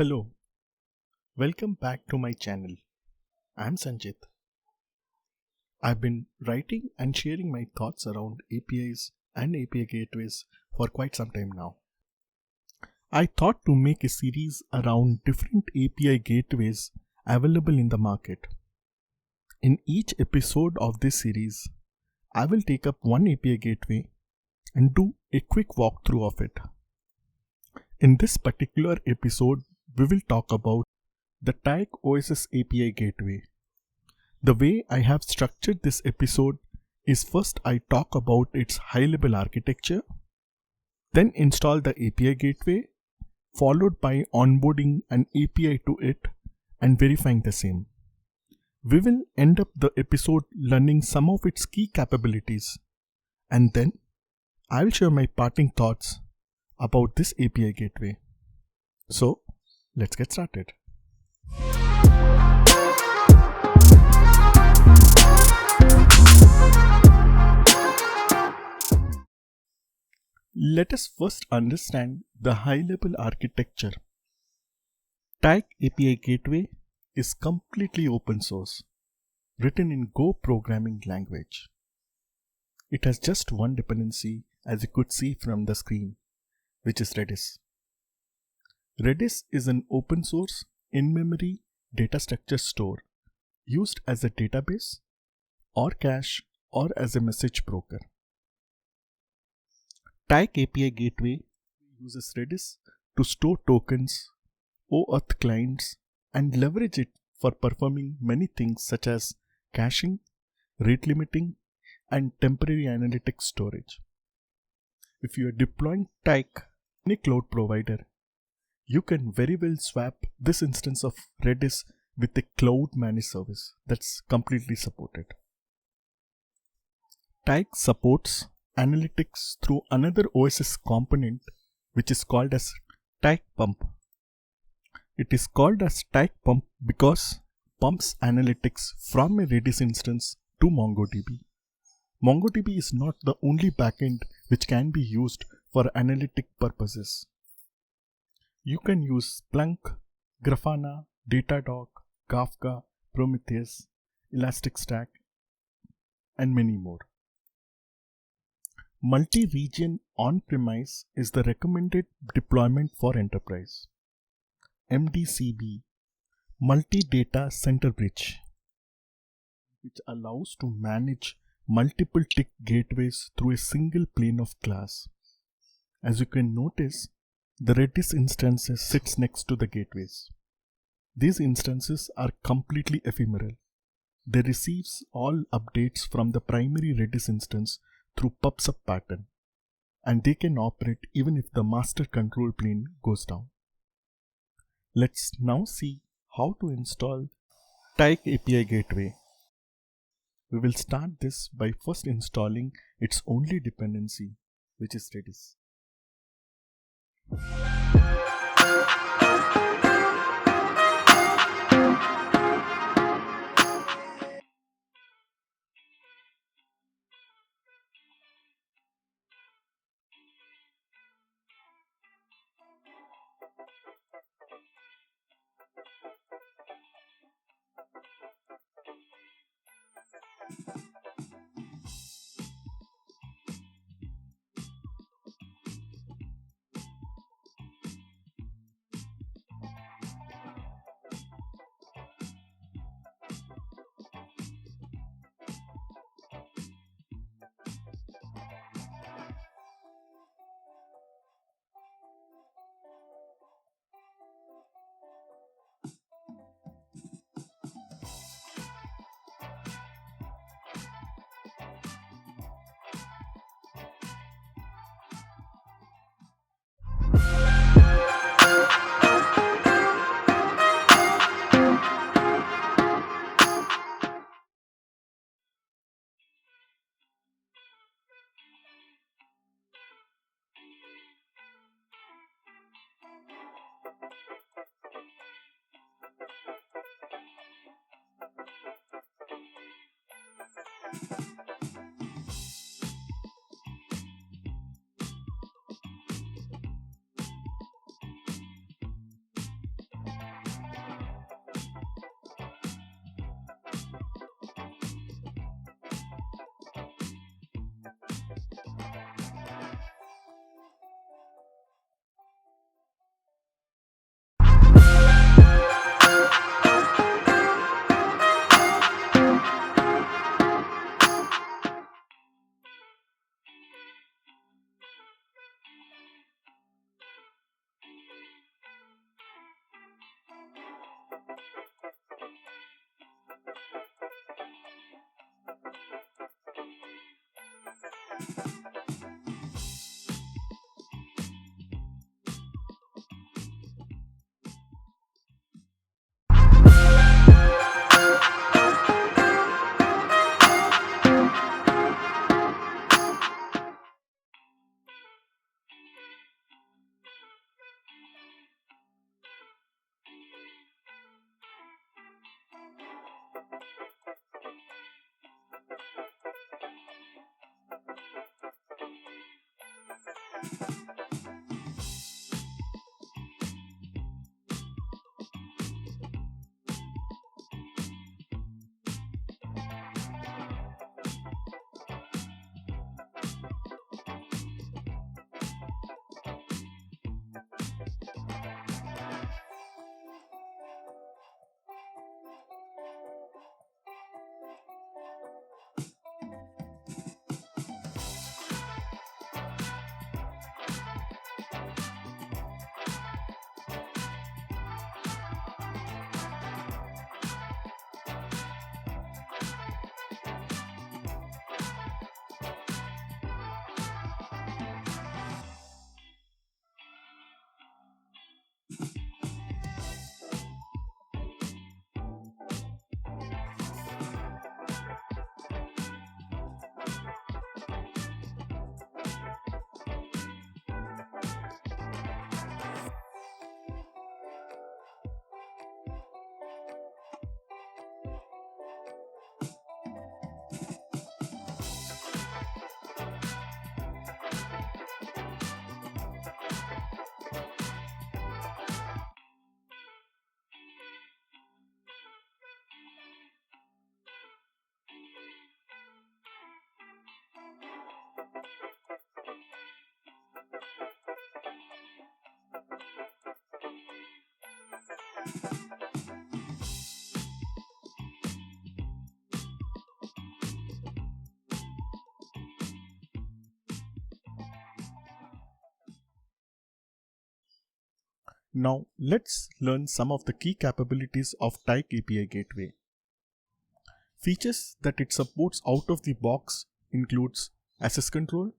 Hello, welcome back to my channel. I'm Sanjit. I've been writing and sharing my thoughts around APIs and API gateways for quite some time now. I thought to make a series around different API gateways available in the market. In each episode of this series, I will take up one API gateway and do a quick walkthrough of it. In this particular episode, we will talk about the TAG OSS API gateway. The way I have structured this episode is first I talk about its high-level architecture, then install the API gateway, followed by onboarding an API to it and verifying the same. We will end up the episode learning some of its key capabilities, and then I will share my parting thoughts about this API gateway. So, let's get started. Let us first understand the high-level architecture. TAG API Gateway is completely open source, written in Go programming language. It has just one dependency, as you could see from the screen, which is Redis. Redis is an open source, in-memory data structure store used as a database or cache or as a message broker. TAG API Gateway uses Redis to store tokens, OAuth clients, and leverage it for performing many things such as caching, rate limiting, and temporary analytics storage. If you are deploying TAG in a cloud provider, you can very well swap this instance of Redis with a cloud managed service that's completely supported. TAG supports analytics through another OSS component which is called as TAG Pump. It is called as TAG Pump because pumps analytics from a Redis instance to MongoDB. MongoDB is not the only backend which can be used for analytic purposes. You can use Splunk, Grafana, Datadog, Kafka, Prometheus, Elasticstack, and many more. Multi-region on-premise is the recommended deployment for enterprise. MDCB, Multi-Data Center Bridge, which allows to manage multiple TIG gateways through a single plane of class. As you can notice, the Redis instances sits next to the gateways. These instances are completely ephemeral. They receive all updates from the primary Redis instance through PubSub pattern, and they can operate even if the master control plane goes down. Let's now see how to install TAG API Gateway. We will start this by first installing its only dependency, which is Redis. Now let's learn some of the key capabilities of Tyke API Gateway. Features that it supports out of the box includes access control,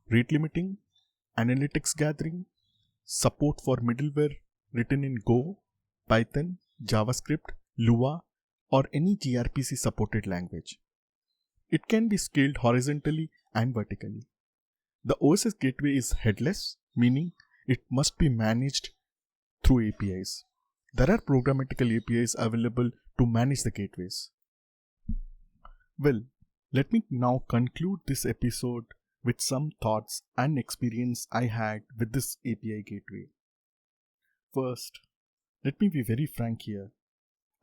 rate limiting, analytics gathering, support for middleware written in Go, Python, JavaScript, Lua, or any gRPC supported language. It can be scaled horizontally and vertically. The OSS gateway is headless, meaning it must be managed through APIs. There are programmatical APIs available to manage the gateways. Well, let me now conclude this episode with some thoughts and experience I had with this API gateway. First, let me be very frank here.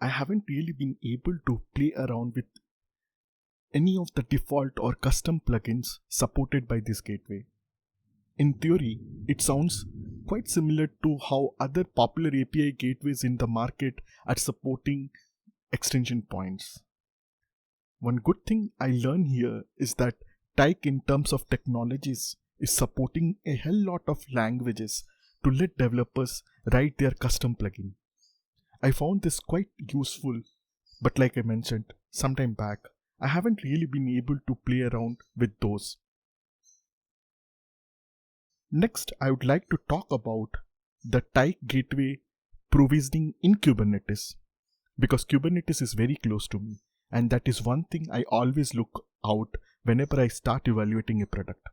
I haven't really been able to play around with any of the default or custom plugins supported by this gateway. In theory, it sounds quite similar to how other popular API gateways in the market are supporting extension points. One good thing I learned here is that Tyke in terms of technologies is supporting a hell lot of languages to let developers write their custom plugin. I found this quite useful, but like I mentioned sometime back, I haven't really been able to play around with those. Next, I would like to talk about the Tyke gateway provisioning in Kubernetes, because Kubernetes is very close to me, and that is one thing I always look out whenever I start evaluating a product.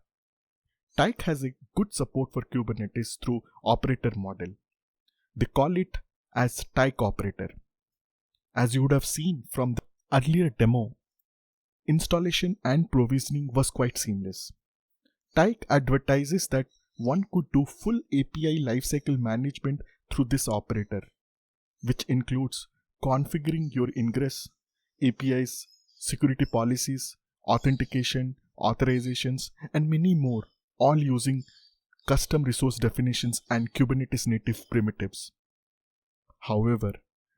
Tyke has a good support for Kubernetes through operator model. They call it as Tyke operator. As you would have seen from the earlier demo, installation and provisioning was quite seamless. Tyke advertises that one could do full API lifecycle management through this operator, which includes configuring your ingress, APIs, security policies, authentication, authorizations, and many more, all using custom resource definitions and Kubernetes native primitives. However,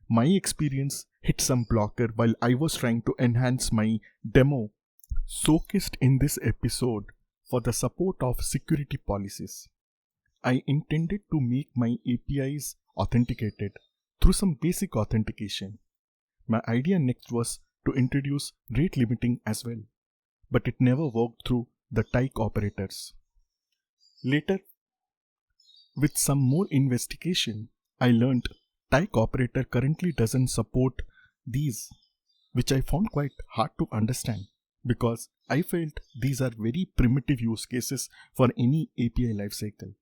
my experience hit some blocker while I was trying to enhance my demo showcased in this episode for the support of security policies. I intended to make my APIs authenticated through some basic authentication. My idea next was to introduce rate limiting as well, but it never worked through the type operators. Later, with some more investigation, I learned type operator currently doesn't support these, which I found quite hard to understand because I felt these are very primitive use cases for any API lifecycle.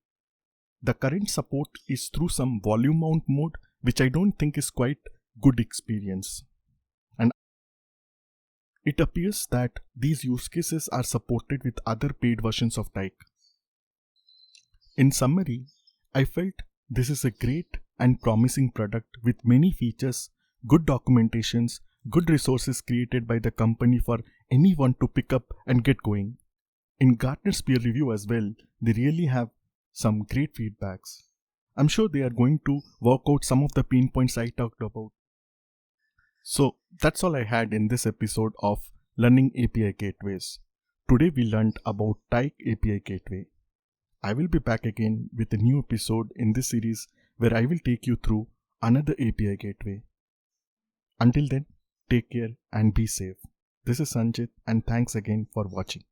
The current support is through some volume mount mode, which I don't think is quite good experience. And it appears that these use cases are supported with other paid versions of Tyke. In summary, I felt this is a great and promising product with many features, good documentations, good resources created by the company for anyone to pick up and get going. In Gartner's peer review as well, they really have some great feedbacks. I'm sure they are going to work out some of the pain points I talked about. So that's all I had in this episode of Learning API Gateways. Today we learned about Tyke API Gateway. I will be back again with a new episode in this series where I will take you through another API gateway. Until then, take care and be safe. This is Sanjit and thanks again for watching.